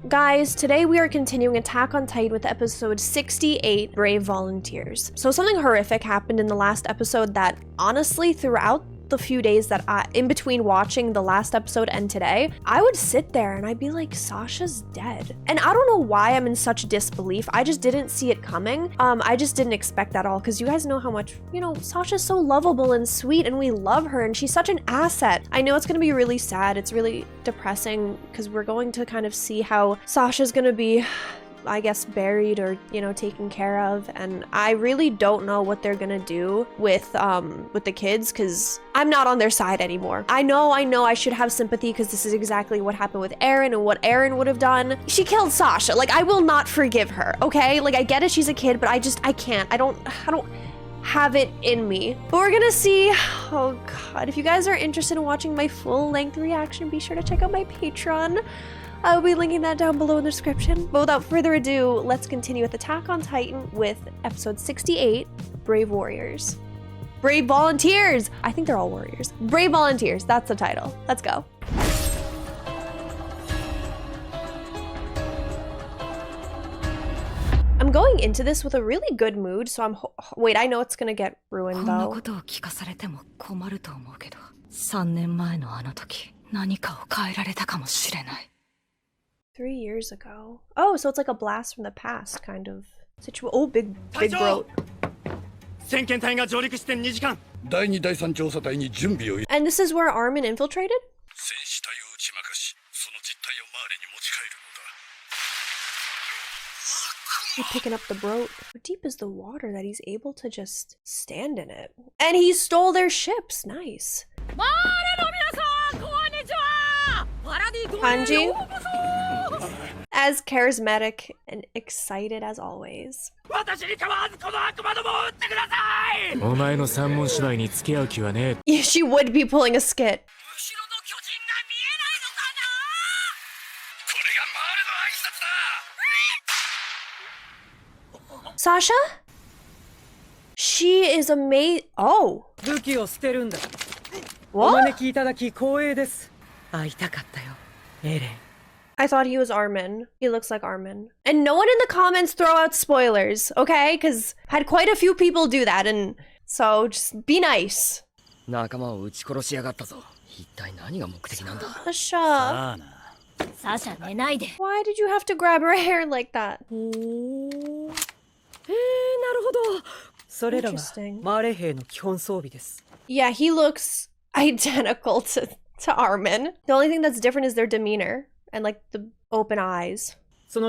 Guys, today we are continuing Attack on Titan with episode 68, Brave Volunteers. So something horrific happened in the last episode that honestly throughout the few days that in between watching the last episode and today, I would sit there and I'd be like, Sasha's dead. And I don't know why I'm in such disbelief. I just didn't see it coming. I just didn't expect that at all because you guys know how much, you know, Sasha's so lovable and sweet and we love her and she's such an asset. I know it's gonna be really sad. It's really depressing because we're going to kind of see how Sasha's gonna be, I guess, buried or, you know, taken care of, and I really don't know what they're gonna do with the kids because I'm not on their side anymore. I know I should have sympathy because this is exactly what happened with Eren and what Eren would have done. She killed Sasha. Like, I will not forgive her, okay? Like, I get it, she's a kid, but I can't. I don't have it in me. But we're gonna see. Oh god, if you guys are interested in watching my full-length reaction, be sure to check out my Patreon. I'll be linking that down below in the description. But without further ado, let's continue with Attack on Titan with episode 68, Brave Warriors. Brave Volunteers! I think they're all warriors. Brave Volunteers, that's the title. Let's go. I'm going into this with a really good mood, so wait, I know it's gonna get ruined though. 3 years ago. Oh, so it's like a blast from the past kind of situation. Oh, big boat. And this is where Armin infiltrated? He's picking up the boat. How deep is the water that he's able to just stand in it? And he stole their ships. Nice. Hanji? As charismatic and excited as always. Yeah, she would be pulling a skit. Sasha? She is amazing. Oh. What? I thought he was Armin. He looks like Armin. And no one in the comments throw out spoilers, okay? Because had quite a few people do that, and so just be nice. Sasha. Why did you have to grab her hair like that? Interesting. Yeah, he looks identical to Armin. The only thing that's different is their demeanor and like the open eyes. He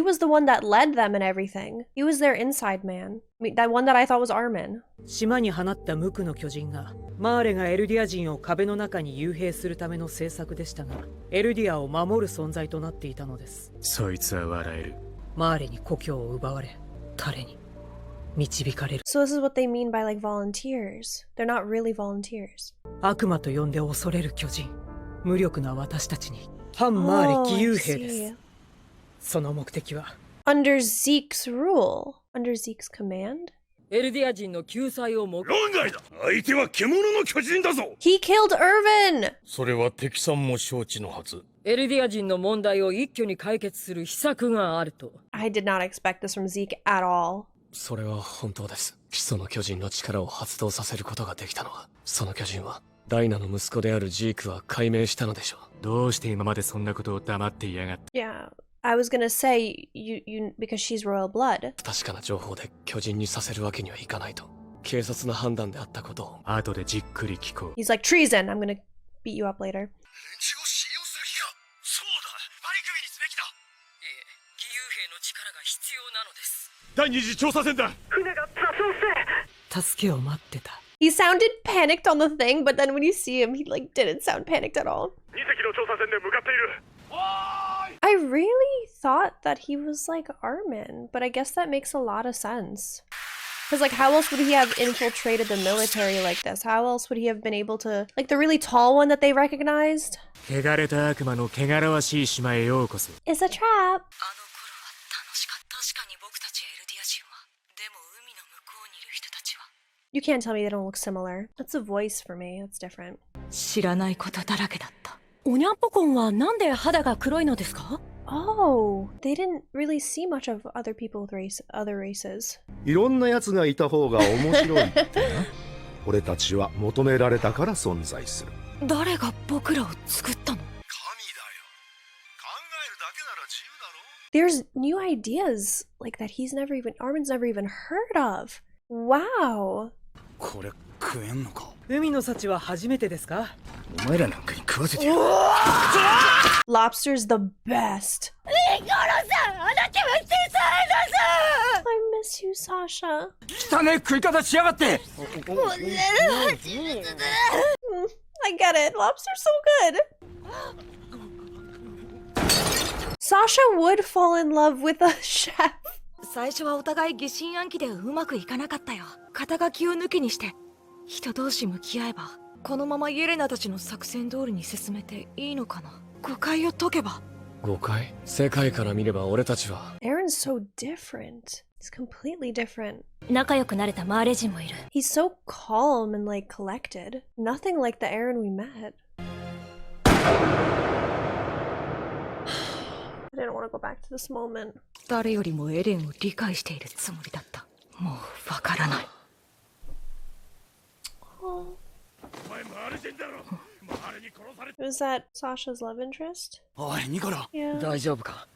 was the one that led them and everything. He was their inside man. I mean, that one that I thought was Armin. So this is what they mean by like volunteers. They're not really volunteers. Oh, I see. Under Zeke's rule? Under Zeke's command? He killed Irvin! I did not expect this from Zeke at all. Why Yeah, I was gonna say, you because she's royal blood. He's like, treason! I'm gonna beat you up later. He sounded panicked on the thing, but then when you see him, he like didn't sound panicked at all. I really thought that he was like Armin, but I guess that makes a lot of sense. Because like how else would he have infiltrated the military like this? How else would he have been able to, like the really tall one that they recognized? It's a trap. You can't tell me they don't look similar. That's a voice for me. That's different. 知らないことだらけだった。おにゃんぽこんはなんで肌が黒いのですか? Oh, they didn't really see much of other other races. いろんな奴がいた方が面白いってな。俺たちは求められたから存在する。誰が僕らを作ったの? 神だよ。考えるだけなら自由だろ? There's new ideas like that Armin's never even heard of. Wow. これ食えんのか? 海の幸は初めてですか? お前らなんかに食わせてやる。Lobster's the best. I miss you, Sasha. 汚ね食い方しやがって。I get it. Lobster's so good. Sasha would fall in love with a chef. 最初はお互い疑心暗鬼でうまくいかなかったよ。肩書きを抜きにして人同士向き合えばこのままイエレナたちの作戦通りに進めていいのかな。誤解を解けば。誤解？世界から見れば俺たちは。Eren's so different. He's completely different. 仲良くなれたマーレ人もいる。He's so calm and like collected. Nothing like the Eren we met. I didn't want to go back to this moment. 誰よりもエレンを理解しているつもりだった。もうわからない。Was that Sasha's love interest? おいニコロ、 Yeah. 大丈夫か?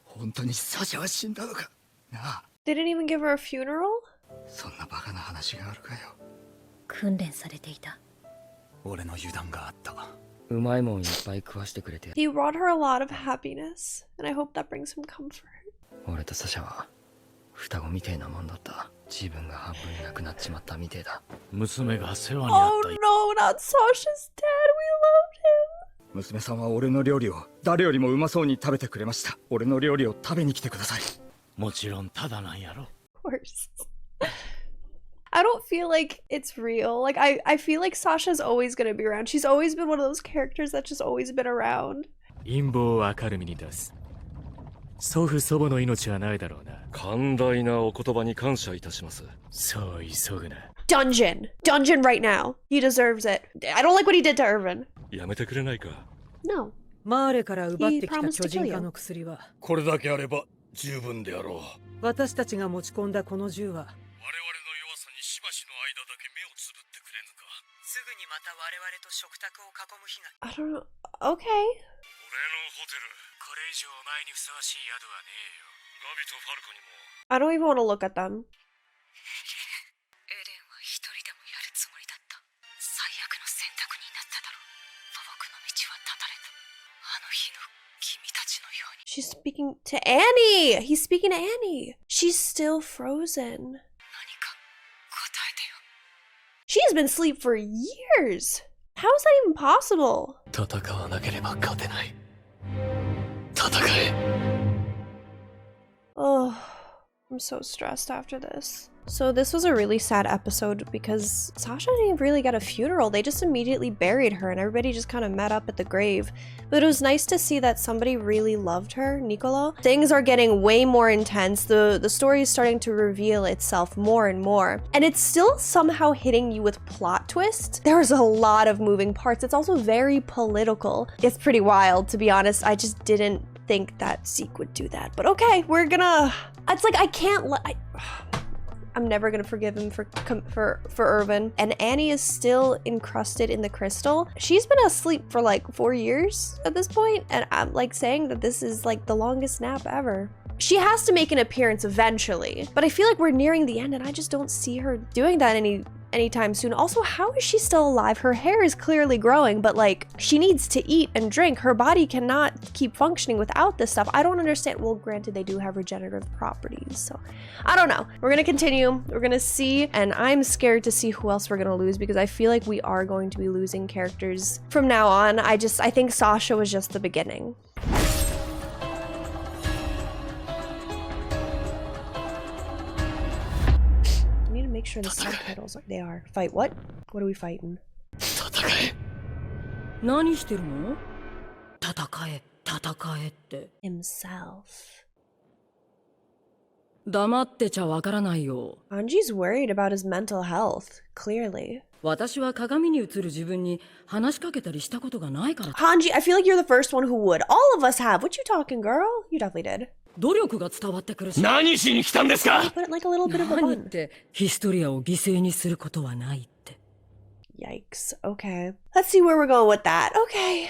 本当にサシャは死んだのか? なあ。 They didn't even give her a funeral? そんなバカな話があるかよ。訓練されていた。俺の油断があった。うまいもんいっぱい食わしてくれて。 He brought her a lot of happiness, and I hope that brings him comfort. 俺とサシャは双子みてえなもんだった。自分が半分いなくなっちまったみてえだ。娘が世話になった。 Oh no, not Sasha's dad. We loved him. 娘さんは俺の料理を誰よりもうまそうに食べてくれました。俺の料理を食べに来てください。もちろんただなんやろ。 Of course. I don't feel like it's real. Like I feel like Sasha's always gonna be around. She's always been one of those characters that's just always been around. 陰謀を明るみに出す。祖父祖母の命はないだろうな。寛大なお言葉に感謝いたします。そう急ぐな。Dungeon right now. He deserves it. I don't like what he did to Irvin. やめてくれないか。 No. マーレから奪ってきた巨人化の薬はこれだけあれば十分であろう。私たちが持ち込んだこの銃は我々の弱さにしばしの間だけ目をつぶってくれぬか。すぐにまた我々と食卓を囲む日が。 I don't know. Okay. 俺のホテル。これ以上お前にふさわしい宿はねえよ。ガビとファルコにも。 I don't even want to look at them. エレンは一人でもやるつもりだった。最悪の選択になっただろう。僕の道は断たれた。あの日の君たちのように。 She's speaking to Annie. He's speaking to Annie. She's still frozen. 何か答えてよ。 She's been asleep for years. How is that even possible? 戦わなければ勝てない。戦え。 Oh, I'm so stressed after this. So this was a really sad episode because Sasha didn't really get a funeral. They just immediately buried her and everybody just kind of met up at the grave. But it was nice to see that somebody really loved her, Niccolo. Things are getting way more intense. The story is starting to reveal itself more and more. And it's still somehow hitting you with plot twists. There's a lot of moving parts. It's also very political. It's pretty wild, to be honest. I just didn't think that Zeke would do that. But okay, we're gonna... It's like I can't let... I'm never gonna forgive him for Irvin. And Annie is still encrusted in the crystal. She's been asleep for like 4 years at this point, and I'm like saying that this is like the longest nap ever. She has to make an appearance eventually, but I feel like we're nearing the end and I just don't see her doing that anytime soon. Also, how is she still alive? Her hair is clearly growing, but like she needs to eat and drink. Her body cannot keep functioning without this stuff. I don't understand. Well, granted, they do have regenerative properties, so I don't know. We're gonna continue. We're gonna see, and I'm scared to see who else we're gonna lose because I feel like we are going to be losing characters from now on. I think Sasha was just the beginning. Make sure the subtitles they are. Fight what? What are we fighting? 何してるの? 戦えって。 Himself. 黙ってちゃわからないよ。 Hanji's worried about his mental health, clearly. 私は鏡に映る自分に話しかけたりしたことがないから。 Hanji, I feel like you're the first one who would. All of us have. What you talking, girl? You definitely did. 努力が伝わってくるし。何しに来たんですか Put it like a little bit of a 何っ bun. てヒストリアを犠牲にすることはないって。 Yikes. Okay. Let's see where we're going with that. Okay.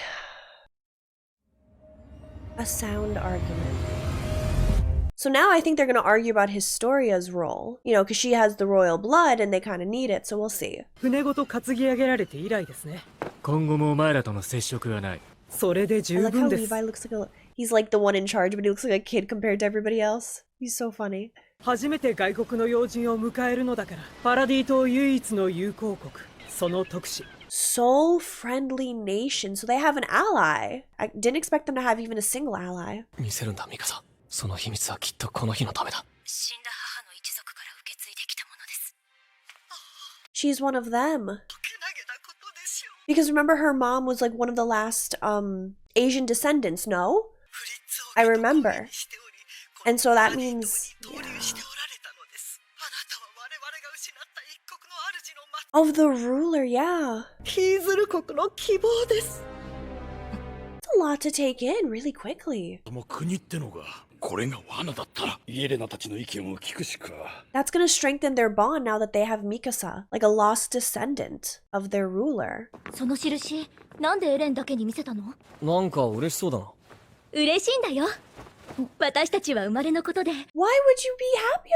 A sound argument. So now I think they're going to argue about Historia's role. You know, because she has the royal blood and they kind of need it, so we'll see. 船ごと担ぎ上げられて以来ですね。今後もお前らとの接触はない。それで I 十 like how 分です Levi looks like he's like the one in charge, but he looks like a kid compared to everybody else. He's so funny. 初めて外国の要人を迎えるのだから、パラディ島唯一の友好国、その特使。 Soul friendly nation, so they have an ally. I didn't expect them to have even a single ally. 見せるんだミカサ。その秘密はきっとこの日のためだ。死んだ母の一族から受け継いできたものです。 She's one of them. Because remember her mom was like one of the last Asian descendants, no? I remember. And so that means of the ruler, yeah. ヒーズル国の希望です。 It's a lot to take in really quickly. もう国ってのがこれが罠だったらイエレナたちの意見を聞くしか。 That's gonna strengthen their bond now that they have Mikasa, like a lost descendant of their ruler. その印、なんでエレンだけに見せたの？なんか嬉しそうだな。嬉しいんだよ。私たちは生まれのことで、 Why would you be happy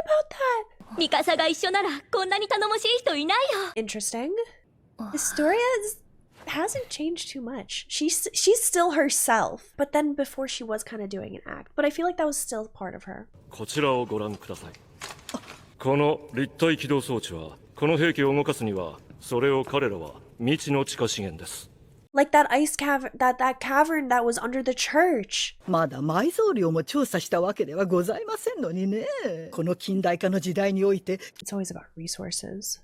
about that? ミカサが一緒ならこんなに頼もしい人いないよ。 Interesting. Historia hasn't changed too much. She's still herself, but then before she was kind of doing an act. But I feel like that was still part of her. こちらをご覧ください。この立体起動装置はこの兵器を動かすにはそれを彼らは未知の地下資源です。 Like that ice cavern, that cavern that was under the church. まだ埋蔵量も調査したわけではございませんのにね。この近代化の時代において、 It's always about resources.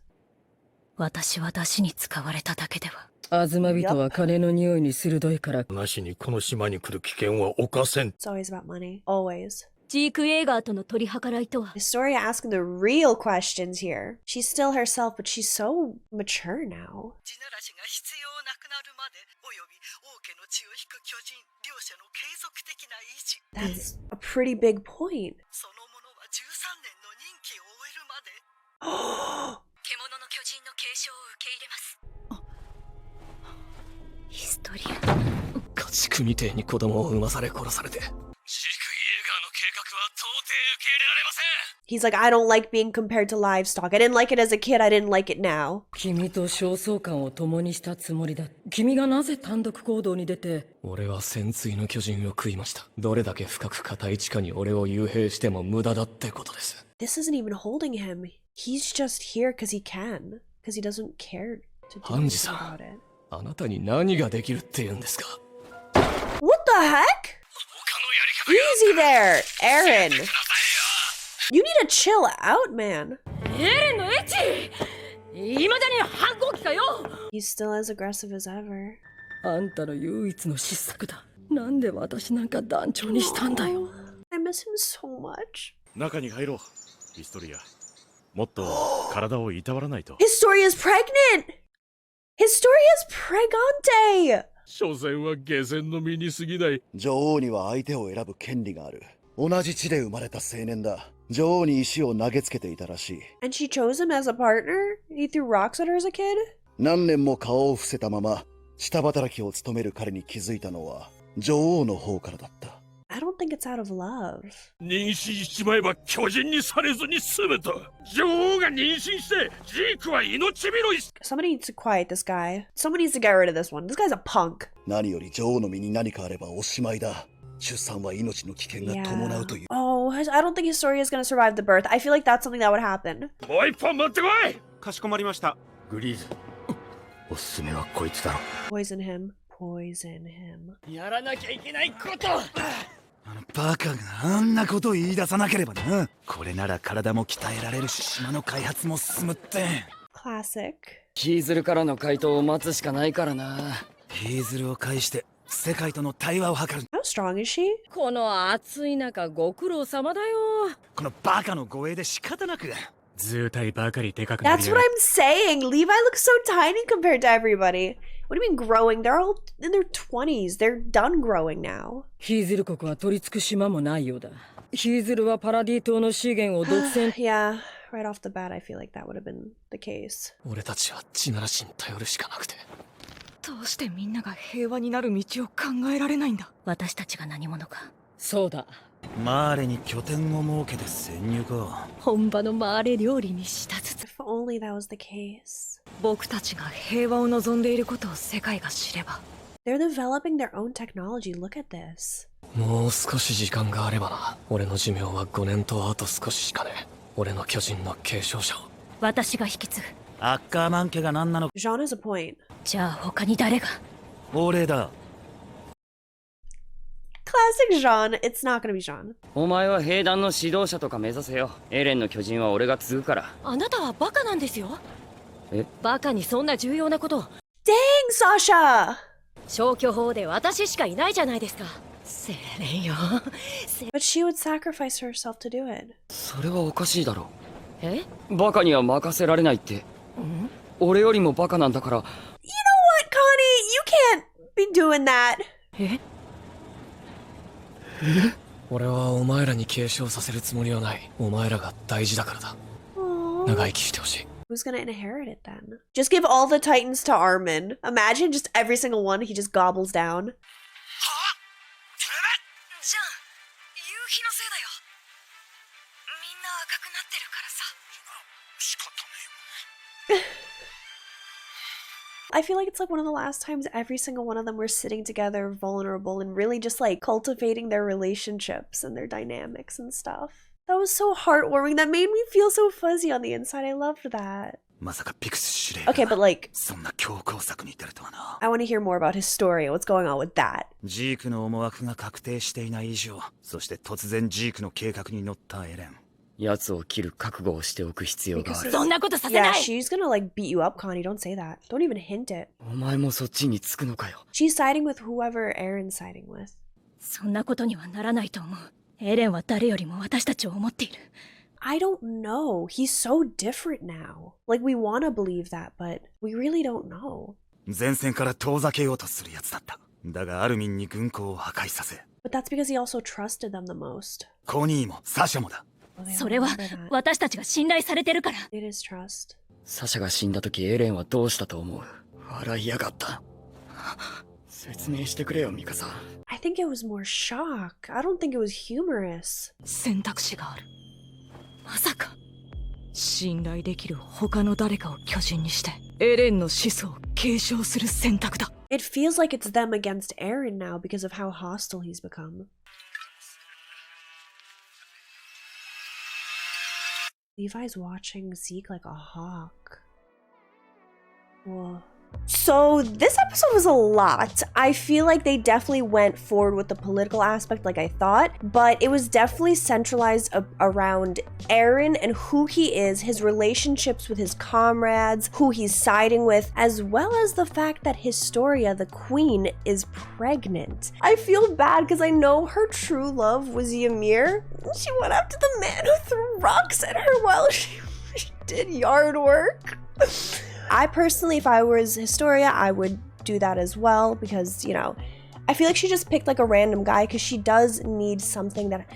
私は出汁に使われただけでは。アズマ人は金の匂いに鋭いから。なしにこの島に来る危険は冒せん。 It's always about money. Always. ジーク・エーガーとの取り計らいとは。 Historia asking the real questions here. She's still herself, but she's so mature now. 地ならしが必要なくなるまで、および王家の血を引く巨人、両者の継続的な維持。 That's a pretty big point. そのものは13年の任期を終えるまで。獣の巨人の継承を受け入れます。ヒストリア。家畜みてえに子供を産まされ殺されて。ジーク・イエーガーの計画は到底受け入れられません。 He's like, I don't like being compared to livestock. I didn't like it as a kid. I didn't like it now. 君と焦燥感を共にしたつもりだ。君がなぜ単独行動に出て。俺は潜水の巨人を食いました。どれだけ深く固い地下に俺を幽閉しても無駄だってことです。 This isn't even holding him. He's just here because he can. Because he doesn't care to do anything about it. あなたに何ができるって言うんですか What the heck? Easy there, Eren. You need to chill out, man. エレンのエッチ、未だに反抗期かよ。 He's still as aggressive as ever. あんたの唯一の失策だ。なんで私なんか団長にしたんだよ。 I miss him so much. 中に入ろう。ヒストリア。もっと体をいたわらないと。 Historia's pregnant! Historia's pregante! 所詮は下船の身に過ぎない。女王には相手を選ぶ権利がある。同じ地で生まれた青年だ。女王に石を投げつけていたらしい。And she chose him as a partner? He threw rocks at her as a kid? 何年も顔を伏せたまま下働きを務める彼に気づいたのは女王の方からだった。I don't think it's out of love. 妊娠しちまえば巨人にされずに済むと。女王が妊娠してジークは命拾い。 Somebody needs to quiet this guy. Someone needs to get rid of this one. This guy's a punk. 何より女王の身に何かあればおしまいだ。出産は命の危険が伴うという。Oh, I don't think Historia is going to survive the birth. I feel like that's something that would happen. もう一本持ってこい。かしこまりました。グリーズ。おすすめはこいつだろ。Poison him. Poison him. やらなきゃいけないこと。あのバカがあんなことを言い出さなければな。これなら体も鍛えられるし島の開発も進むって。Classic. ヒーズルからの回答を待つしかないからな。ヒーズルを介して世界との対話を図る。 How strong is she? この暑い中ご苦労様だよ。このバカの護衛で仕方なく。図体ばかりでかくなり That's what I'm saying. Levi looks so tiny compared to everybody. What do you mean growing? They're all in their 20s. They're done growing now. ヒーゼル国は取り付く島もないようだ。ヒーゼルはパラディ島の資源を独占。Yeah, right off the bat, I feel like that would have been the case. 俺たちは地ならしに頼るしかなくて。どうしてみんなが平和になる道を考えられないんだ。私たちが何者か。そうだ。マーレに拠点を設けて潜入か。本場のマーレ料理に舌つつ。If only that was the case. 僕たちが平和を望んでいることを世界が知れば。They're developing their own technology. Look at this. もう少し時間があればな。俺の寿命は5年とあと少ししかねえ。俺の巨人の継承者を。私が引き継ぐ。アッカーマン家が何なの。 Jean has a point. じゃあ他に誰が。俺だ。Classic Jean. It's not gonna be Jean. お前は兵団の指導者とか目指せよ。エレンの巨人は俺が継ぐから。あなたはバカなんですよ。え？バカにそんな重要なことを。 Dang, Sasha! 消去法で私しかいないじゃないですか。せれんよ。But she would sacrifice herself to do it. それはおかしいだろ。え？バカには任せられないって。俺よりもバカなんだから。You know what, Connie? You can't be doing that. え？俺はお前らに継承させるつもりはない。お前らが大事だからだ。長生きしてほしい。Who's gonna inherit it then? Just give all the Titans to Armin. Imagine just every single one he just gobbles down. じゃあ夕日のせいだよ。みんな赤くなってるからさ。仕方ねえよ。I feel like it's like one of the last times every single one of them were sitting together, vulnerable, and really just like cultivating their relationships and their dynamics and stuff. That was so heartwarming. That made me feel so fuzzy on the inside. I loved that. まさかピクス司令。 Okay, but like, そんな強行策に出るとはな。 I want to hear more about Historia. What's going on with that? ジークの思惑が確定していない以上、そして突然ジークの計画に乗ったエレン。奴を切る覚悟をしておく必要がある。そんなことさせない。 Yeah, she's gonna like beat you up, Connie. Don't say that. Don't even hint it. お前もそっちにつくのかよ。 She's siding with whoever Eren's siding with. そんなことにはならないと思う。エレンは誰よりも私たちを思っている。I don't know. He's so different now. Like, we want to believe that, but we really don't know. 前線から遠ざけようとするやつだった。だがアルミンに軍港を破壊させ。 But that's because he also trusted them the most. コニーもサシャもだ。それは私たちが信頼されてるから。It is trust. サシャが死んだ時エレンはどうしたと思う？笑いやがった。説明してくれよミカサ。 I think it was more shock. I don't think it was humorous. 選択肢がある。まさか信頼できる他の誰かを巨人にしてエレンの始祖を継承する選択だ。 It feels like it's them against Eren now because of how hostile he's become. Levi's watching Zeke like a hawk. Whoa. So this episode was a lot. I feel like they definitely went forward with the political aspect like I thought, but it was definitely centralized around Eren and who he is, his relationships with his comrades, who he's siding with, as well as the fact that Historia, the queen, is pregnant. I feel bad because I know her true love was Ymir. She went after the man who threw rocks at her while she did yard work. I personally, if I was Historia, I would do that as well because, you know, I feel like she just picked like a random guy because she does need something that...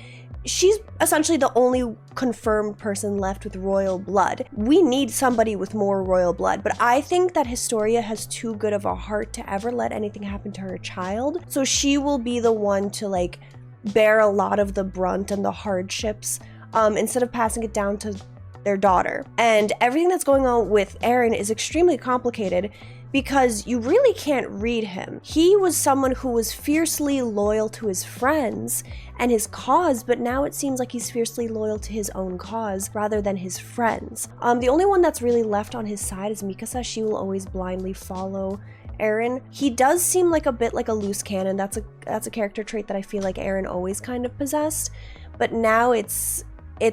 She's essentially the only confirmed person left with royal blood. We need somebody with more royal blood, but I think that Historia has too good of a heart to ever let anything happen to her child. So she will be the one to like bear a lot of the brunt and the hardships instead of passing it down to their daughter. And everything that's going on with Eren is extremely complicated because you really can't read him. He was someone who was fiercely loyal to his friends and his cause, but now it seems like he's fiercely loyal to his own cause rather than his friends. The only one that's really left on his side is Mikasa. She will always blindly follow Eren. He does seem like a bit like a loose cannon. That's a character trait that I feel like Eren always kind of possessed, but now it's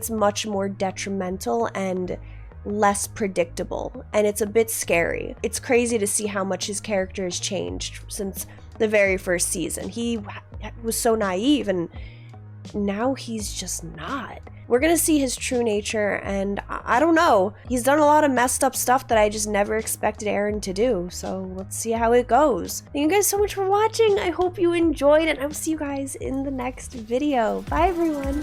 much more detrimental, and less predictable, and it's a bit scary. It's crazy to see how much his character has changed since the very first season. He was so naive, and now he's just not. We're gonna see his true nature, and I don't know. He's done a lot of messed up stuff that I just never expected Eren to do, so let's see how it goes. Thank you guys so much for watching. I hope you enjoyed, and I will see you guys in the next video. Bye, everyone.